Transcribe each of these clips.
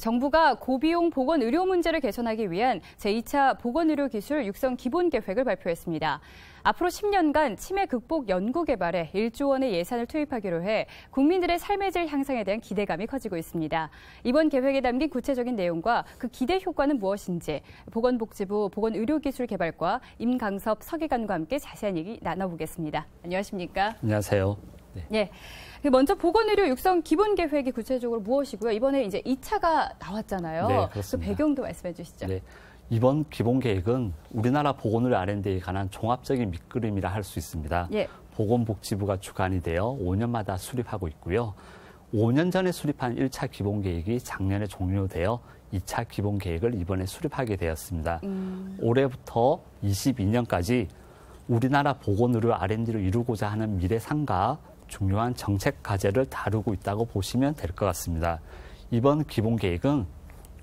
정부가 고비용 보건의료 문제를 개선하기 위한 제2차 보건의료기술 육성 기본계획을 발표했습니다. 앞으로 10년간 치매 극복 연구 개발에 1조 원의 예산을 투입하기로 해 국민들의 삶의 질 향상에 대한 기대감이 커지고 있습니다. 이번 계획에 담긴 구체적인 내용과 그 기대 효과는 무엇인지 보건복지부 보건의료기술개발과 임강섭 서기관과 함께 자세한 얘기 나눠보겠습니다. 안녕하십니까? 안녕하세요. 네. 먼저 보건의료 육성 기본계획이 구체적으로 무엇이고요? 이번에 이제 2차가 나왔잖아요. 네, 그렇습니다. 그 배경도 말씀해 주시죠. 네. 이번 기본계획은 우리나라 보건의료 R&D에 관한 종합적인 밑그림이라 할 수 있습니다. 예. 보건복지부가 주관이 되어 5년마다 수립하고 있고요. 5년 전에 수립한 1차 기본계획이 작년에 종료되어 2차 기본계획을 이번에 수립하게 되었습니다. 올해부터 22년까지 우리나라 보건의료 R&D를 이루고자 하는 미래상과 중요한 정책 과제를 다루고 있다고 보시면 될 것 같습니다. 이번 기본계획은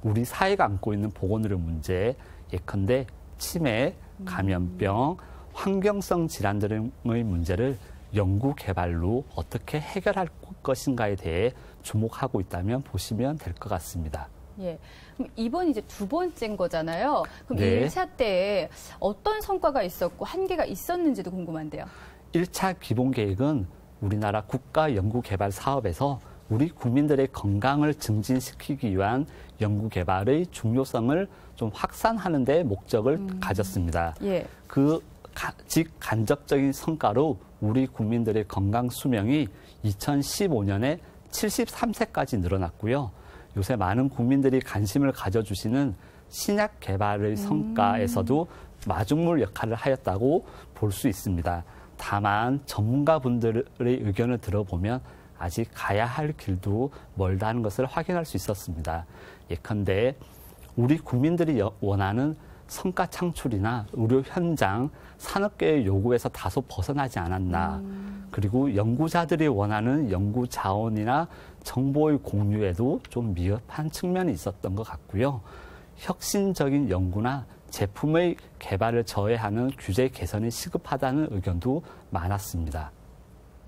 우리 사회가 안고 있는 보건의료 문제, 예컨대 치매, 감염병, 환경성 질환 등의 문제를 연구 개발로 어떻게 해결할 것인가에 대해 주목하고 있다면 보시면 될 것 같습니다. 예. 그럼 이번 이제 두 번째인 거잖아요. 그럼 네. 1차 때 어떤 성과가 있었고 한계가 있었는지도 궁금한데요. 1차 기본계획은 우리나라 국가연구개발 사업에서 우리 국민들의 건강을 증진시키기 위한 연구개발의 중요성을 좀 확산하는 데 목적을 가졌습니다. 예. 그 직간접적인 성과로 우리 국민들의 건강 수명이 2015년에 73세까지 늘어났고요. 요새 많은 국민들이 관심을 가져주시는 신약 개발의 성과에서도 마중물 역할을 하였다고 볼 수 있습니다. 다만 전문가분들의 의견을 들어보면 아직 가야 할 길도 멀다는 것을 확인할 수 있었습니다. 예컨대 우리 국민들이 원하는 성과 창출이나 의료 현장, 산업계의 요구에서 다소 벗어나지 않았나. 그리고 연구자들이 원하는 연구 자원이나 정보의 공유에도 좀 미흡한 측면이 있었던 것 같고요. 혁신적인 연구나 제품의 개발을 저해하는 규제 개선이 시급하다는 의견도 많았습니다.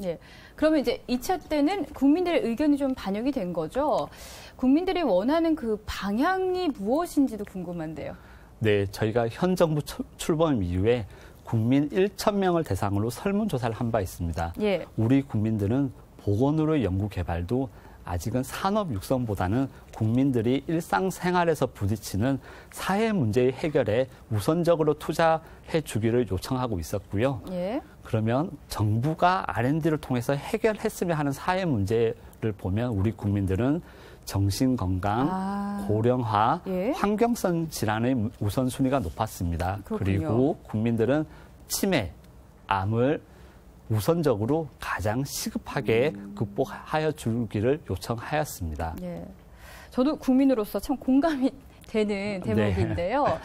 예. 그러면 이제 2차 때는 국민들의 의견이 좀 반영이 된 거죠. 국민들이 원하는 그 방향이 무엇인지도 궁금한데요. 네, 저희가 현 정부 출범 이후에 국민 1,000명을 대상으로 설문조사를 한 바 있습니다. 예. 우리 국민들은 보건의료 연구 개발도 아직은 산업 육성보다는 국민들이 일상생활에서 부딪히는 사회 문제의 해결에 우선적으로 투자해 주기를 요청하고 있었고요. 예. 그러면 정부가 R&D를 통해서 해결했으면 하는 사회 문제를 보면 우리 국민들은 정신건강, 고령화, 예. 환경성 질환의 우선순위가 높았습니다. 그렇군요. 그리고 국민들은 치매, 암을 우선적으로 가장 시급하게 극복하여 주기를 요청하였습니다. 예. 저도 국민으로서 참 공감이 되는 대목인데요. 네.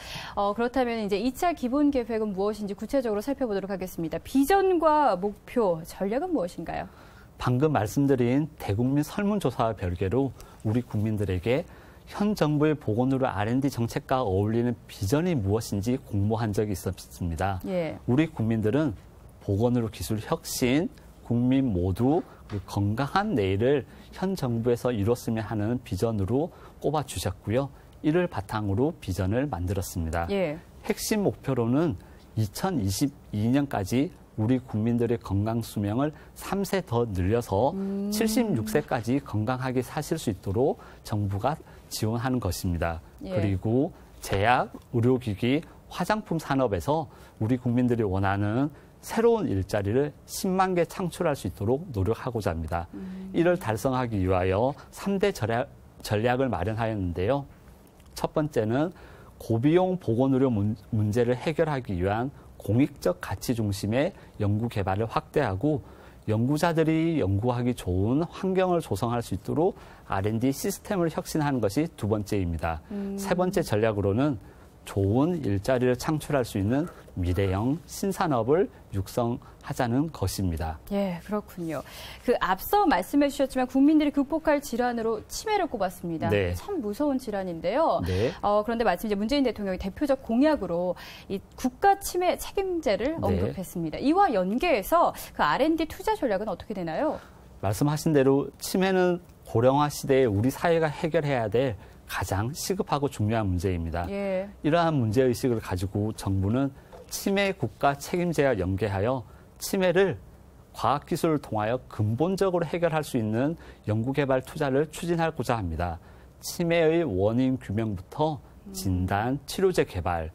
그렇다면 이제 2차 기본 계획은 무엇인지 구체적으로 살펴보도록 하겠습니다. 비전과 목표, 전략은 무엇인가요? 방금 말씀드린 대국민 설문조사와 별개로 우리 국민들에게 현 정부의 보건의료 R&D 정책과 어울리는 비전이 무엇인지 공모한 적이 있었습니다. 예. 우리 국민들은 보건의료 기술 혁신, 국민 모두 건강한 내일을 현 정부에서 이뤘으면 하는 비전으로 꼽아주셨고요. 이를 바탕으로 비전을 만들었습니다. 예. 핵심 목표로는 2022년까지 우리 국민들의 건강 수명을 3세 더 늘려서 76세까지 건강하게 사실 수 있도록 정부가 지원하는 것입니다. 예. 그리고 제약, 의료기기, 화장품 산업에서 우리 국민들이 원하는 새로운 일자리를 10만 개 창출할 수 있도록 노력하고자 합니다. 이를 달성하기 위하여 3대 전략을 마련하였는데요. 첫 번째는 고비용 보건의료 문제를 해결하기 위한 공익적 가치 중심의 연구 개발을 확대하고 연구자들이 연구하기 좋은 환경을 조성할 수 있도록 R&D 시스템을 혁신하는 것이 두 번째입니다. 세 번째 전략으로는 좋은 일자리를 창출할 수 있는 미래형 신산업을 육성하자는 것입니다. 예, 그렇군요. 그 앞서 말씀해 주셨지만 국민들이 극복할 질환으로 치매를 꼽았습니다. 네. 참 무서운 질환인데요. 네. 그런데 마침 이제 문재인 대통령이 대표적 공약으로 이 국가 치매 책임제를 언급했습니다. 이와 연계해서 그 R&D 투자 전략은 어떻게 되나요? 말씀하신 대로 치매는 고령화 시대에 우리 사회가 해결해야 될 가장 시급하고 중요한 문제입니다. 예. 이러한 문제의식을 가지고 정부는 치매 국가 책임제와 연계하여 치매를 과학기술을 통하여 근본적으로 해결할 수 있는 연구개발 투자를 추진하고자 합니다. 치매의 원인 규명부터 진단, 치료제 개발,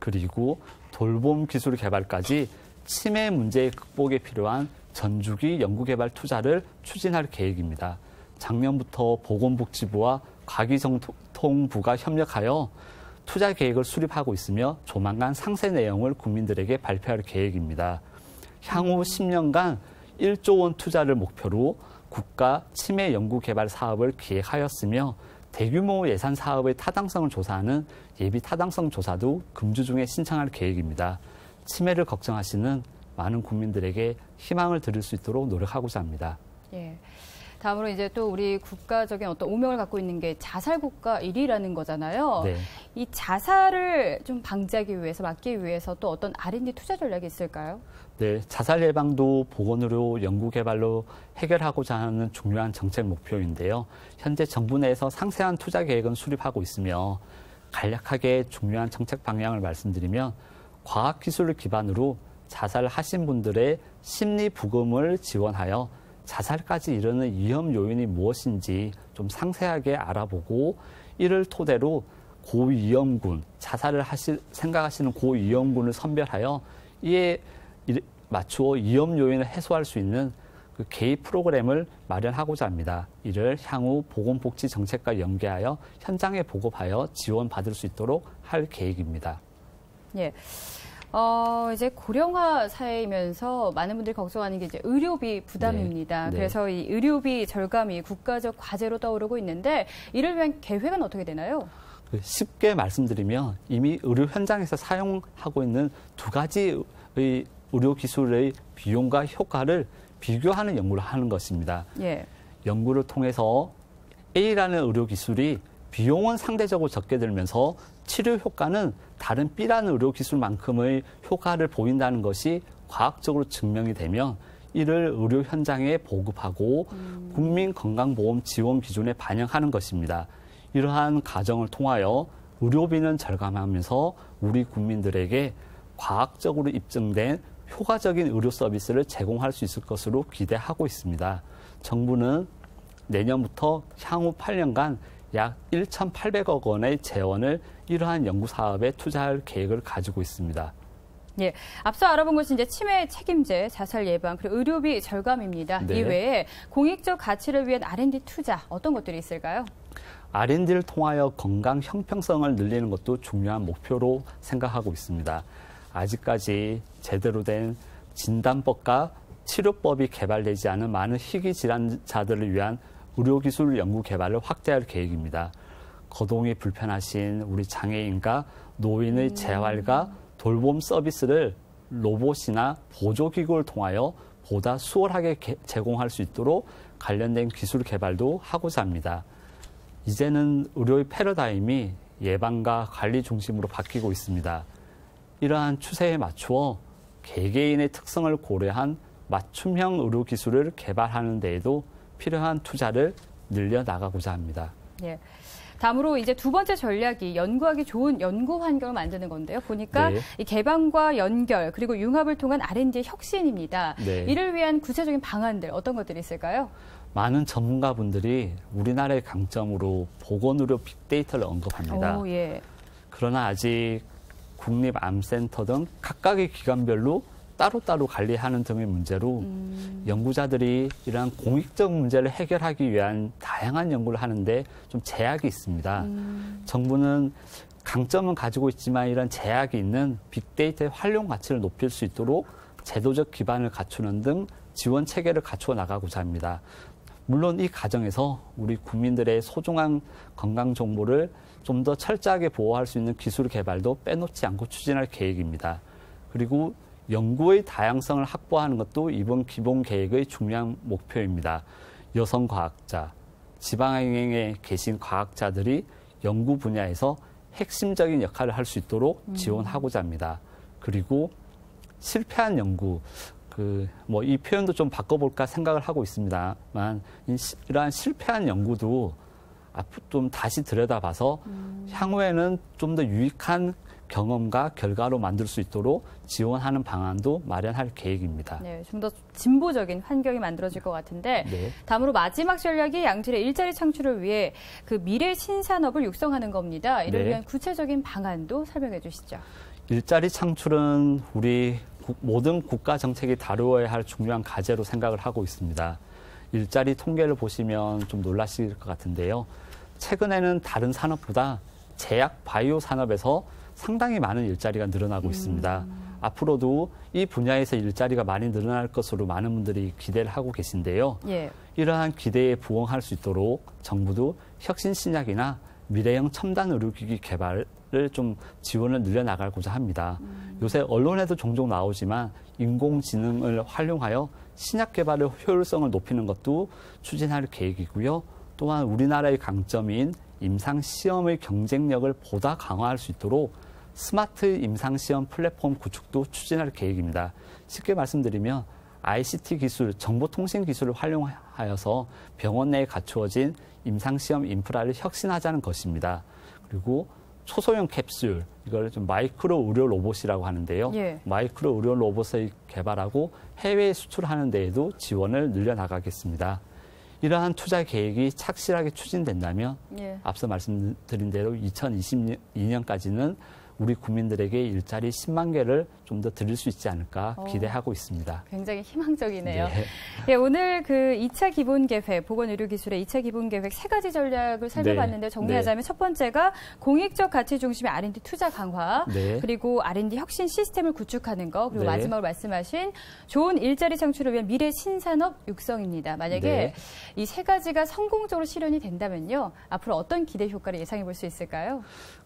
그리고 돌봄 기술 개발까지 치매 문제의 극복에 필요한 전주기 연구개발 투자를 추진할 계획입니다. 작년부터 보건복지부와 과기정통부가 협력하여 투자 계획을 수립하고 있으며 조만간 상세 내용을 국민들에게 발표할 계획입니다. 향후 10년간 1조 원 투자를 목표로 국가 치매 연구개발 사업을 기획하였으며 대규모 예산 사업의 타당성을 조사하는 예비 타당성 조사도 금주 중에 신청할 계획입니다. 치매를 걱정하시는 많은 국민들에게 희망을 드릴 수 있도록 노력하고자 합니다. 예. 다음으로 이제 또 우리 국가적인 어떤 오명을 갖고 있는 게 자살 국가 1위라는 거잖아요. 네. 이 자살을 좀 방지하기 위해서, 막기 위해서 또 어떤 R&D 투자 전략이 있을까요? 네, 자살 예방도 보건의료 연구개발로 해결하고자 하는 중요한 정책 목표인데요. 현재 정부 내에서 상세한 투자 계획은 수립하고 있으며 간략하게 중요한 정책 방향을 말씀드리면 과학기술을 기반으로 자살하신 분들의 심리 부검을 지원하여 자살까지 이르는 위험 요인이 무엇인지 좀 상세하게 알아보고 이를 토대로 고위험군, 자살을 생각하시는 고위험군을 선별하여 이에 맞추어 위험 요인을 해소할 수 있는 그 개입 프로그램을 마련하고자 합니다. 이를 향후 보건복지정책과 연계하여 현장에 보급하여 지원받을 수 있도록 할 계획입니다. 예. 이제 고령화 사회이면서 많은 분들이 걱정하는 게 이제 의료비 부담입니다. 네. 그래서 이 의료비 절감이 국가적 과제로 떠오르고 있는데 이를 위한 계획은 어떻게 되나요? 쉽게 말씀드리면 이미 의료 현장에서 사용하고 있는 두 가지의 의료 기술의 비용과 효과를 비교하는 연구를 하는 것입니다. 예. 연구를 통해서 A라는 의료 기술이 비용은 상대적으로 적게 들면서 치료 효과는 다른 B라는 의료 기술만큼의 효과를 보인다는 것이 과학적으로 증명이 되면 이를 의료 현장에 보급하고 국민건강보험 지원 기준에 반영하는 것입니다. 이러한 과정을 통하여 의료비는 절감하면서 우리 국민들에게 과학적으로 입증된 효과적인 의료 서비스를 제공할 수 있을 것으로 기대하고 있습니다. 정부는 내년부터 향후 8년간 약 1,800억 원의 재원을 이러한 연구 사업에 투자할 계획을 가지고 있습니다. 예, 앞서 알아본 것이 이제 치매 책임제, 자살 예방, 그리고 의료비 절감입니다. 네. 이외에 공익적 가치를 위한 R&D 투자 어떤 것들이 있을까요? R&D를 통하여 건강 형평성을 늘리는 것도 중요한 목표로 생각하고 있습니다. 아직까지 제대로 된 진단법과 치료법이 개발되지 않은 많은 희귀 질환자들을 위한 의료기술 연구 개발을 확대할 계획입니다. 거동이 불편하신 우리 장애인과 노인의 재활과 돌봄 서비스를 로봇이나 보조기구를 통하여 보다 수월하게 제공할 수 있도록 관련된 기술 개발도 하고자 합니다. 이제는 의료의 패러다임이 예방과 관리 중심으로 바뀌고 있습니다. 이러한 추세에 맞추어 개개인의 특성을 고려한 맞춤형 의료 기술을 개발하는 데에도 필요한 투자를 늘려나가고자 합니다. 예. 다음으로 이제 두 번째 전략이 연구하기 좋은 연구 환경을 만드는 건데요. 보니까 네. 이 개방과 연결 그리고 융합을 통한 R&D의 혁신입니다. 네. 이를 위한 구체적인 방안들 어떤 것들이 있을까요? 많은 전문가분들이 우리나라의 강점으로 보건의료 빅데이터를 언급합니다. 오, 예. 그러나 아직 국립암센터 등 각각의 기관별로 따로따로 관리하는 등의 문제로 연구자들이 이러한 공익적 문제를 해결하기 위한 다양한 연구를 하는데 좀 제약이 있습니다. 정부는 강점은 가지고 있지만 이런 제약이 있는 빅데이터의 활용 가치를 높일 수 있도록 제도적 기반을 갖추는 등 지원 체계를 갖추어 나가고자 합니다. 물론 이 과정에서 우리 국민들의 소중한 건강 정보를 좀 더 철저하게 보호할 수 있는 기술 개발도 빼놓지 않고 추진할 계획입니다. 그리고 연구의 다양성을 확보하는 것도 이번 기본 계획의 중요한 목표입니다. 여성 과학자, 지방에 계신 과학자들이 연구 분야에서 핵심적인 역할을 할 수 있도록 지원하고자 합니다. 그리고 실패한 연구, 이 표현도 좀 바꿔볼까 생각을 하고 있습니다만, 이러한 실패한 연구도 좀 다시 들여다봐서 향후에는 좀 더 유익한 경험과 결과로 만들 수 있도록 지원하는 방안도 마련할 계획입니다. 네, 좀 더 진보적인 환경이 만들어질 것 같은데 네. 다음으로 마지막 전략이 양질의 일자리 창출을 위해 그 미래 신산업을 육성하는 겁니다. 이를 네. 위한 구체적인 방안도 설명해 주시죠. 일자리 창출은 우리 모든 국가 정책이 다루어야 할 중요한 과제로 생각을 하고 있습니다. 일자리 통계를 보시면 좀 놀라실 것 같은데요. 최근에는 다른 산업보다 제약 바이오 산업에서 상당히 많은 일자리가 늘어나고 있습니다. 앞으로도 이 분야에서 일자리가 많이 늘어날 것으로 많은 분들이 기대를 하고 계신데요. 예. 이러한 기대에 부응할 수 있도록 정부도 혁신 신약이나 미래형 첨단 의료기기 개발을 좀 지원을 늘려나가고자 합니다. 요새 언론에도 종종 나오지만 인공지능을 활용하여 신약 개발의 효율성을 높이는 것도 추진할 계획이고요. 또한 우리나라의 강점인 임상시험의 경쟁력을 보다 강화할 수 있도록 스마트 임상시험 플랫폼 구축도 추진할 계획입니다. 쉽게 말씀드리면 ICT 기술, 정보통신 기술을 활용하여서 병원 내에 갖추어진 임상시험 인프라를 혁신하자는 것입니다. 그리고 초소형 캡슐, 이걸 좀 마이크로 의료 로봇이라고 하는데요. 예. 마이크로 의료 로봇을 개발하고 해외에 수출하는 데에도 지원을 늘려나가겠습니다. 이러한 투자 계획이 착실하게 추진된다면 예. 앞서 말씀드린 대로 2022년까지는 우리 국민들에게 일자리 10만 개를 좀 더 드릴 수 있지 않을까 기대하고 있습니다. 굉장히 희망적이네요. 네. 예, 오늘 그 2차 기본계획, 보건의료기술의 2차 기본계획 세 가지 전략을 살펴봤는데 정리하자면 첫 번째가 공익적 가치 중심의 R&D 투자 강화, 그리고 R&D 혁신 시스템을 구축하는 거, 그리고 마지막으로 말씀하신 좋은 일자리 창출을 위한 미래 신산업 육성입니다. 만약에 이 세 가지가 성공적으로 실현이 된다면요, 앞으로 어떤 기대 효과를 예상해 볼 수 있을까요?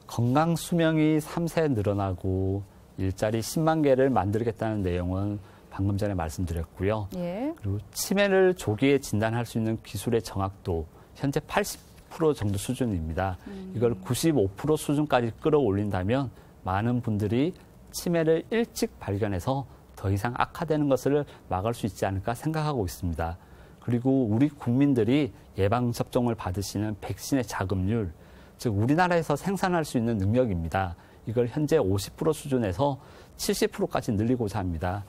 건강 수명이 3세 늘어나고 일자리 10만 개를 만들겠다는 내용은 방금 전에 말씀드렸고요. 예. 그리고 치매를 조기에 진단할 수 있는 기술의 정확도 현재 80% 정도 수준입니다. 이걸 95% 수준까지 끌어올린다면 많은 분들이 치매를 일찍 발견해서 더 이상 악화되는 것을 막을 수 있지 않을까 생각하고 있습니다. 그리고 우리 국민들이 예방접종을 받으시는 백신의 자급률, 즉 우리나라에서 생산할 수 있는 능력입니다. 이걸 현재 50% 수준에서 70%까지 늘리고자 합니다.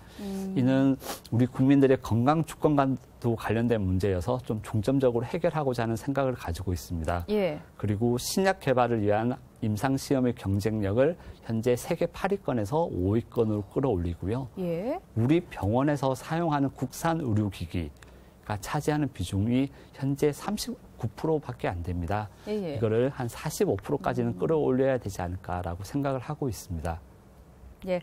이는 우리 국민들의 건강 주권과도 관련된 문제여서 좀 중점적으로 해결하고자 하는 생각을 가지고 있습니다. 예. 그리고 신약 개발을 위한 임상시험의 경쟁력을 현재 세계 8위권에서 5위권으로 끌어올리고요. 예. 우리 병원에서 사용하는 국산 의료기기가 차지하는 비중이 현재 39%밖에 안 됩니다. 이거를 한 45%까지는 끌어올려야 되지 않을까라고 생각을 하고 있습니다. 예.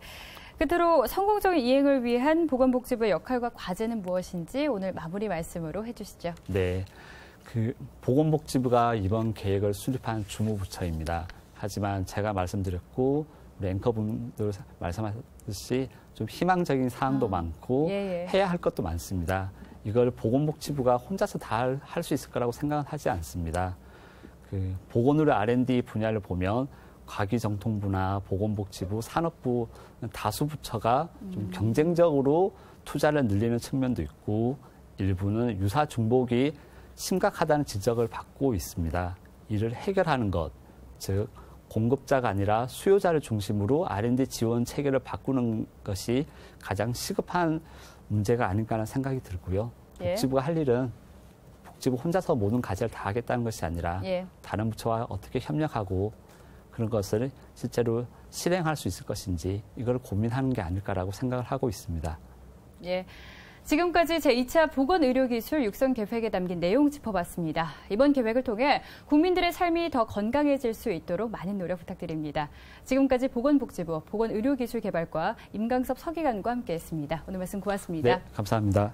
끝으로 성공적인 이행을 위한 보건복지부의 역할과 과제는 무엇인지 오늘 마무리 말씀으로 해주시죠. 네, 보건복지부가 이번 계획을 수립한 주무부처입니다. 하지만 제가 말씀드렸고 우리 앵커분들 말씀하셨듯이 좀 희망적인 사항도 많고 해야 할 것도 많습니다. 이걸 보건복지부가 혼자서 다 할 수 있을 거라고 생각은 하지 않습니다. 보건의료 R&D 분야를 보면 과기정통부나 보건복지부, 산업부 다수 부처가 좀 경쟁적으로 투자를 늘리는 측면도 있고 일부는 유사 중복이 심각하다는 지적을 받고 있습니다. 이를 해결하는 것, 즉 공급자가 아니라 수요자를 중심으로 R&D 지원 체계를 바꾸는 것이 가장 시급한 문제가 아닐까 하는 생각이 들고요. 복지부가 할 일은 복지부 혼자서 모든 과제를 다 하겠다는 것이 아니라 다른 부처와 어떻게 협력하고 그런 것을 실제로 실행할 수 있을 것인지 이걸 고민하는 게 아닐까라고 생각을 하고 있습니다. 예. 지금까지 제2차 보건의료기술 육성 계획에 담긴 내용 짚어봤습니다. 이번 계획을 통해 국민들의 삶이 더 건강해질 수 있도록 많은 노력 부탁드립니다. 지금까지 보건복지부 보건의료기술개발과 임강섭 서기관과 함께했습니다. 오늘 말씀 고맙습니다. 네, 감사합니다.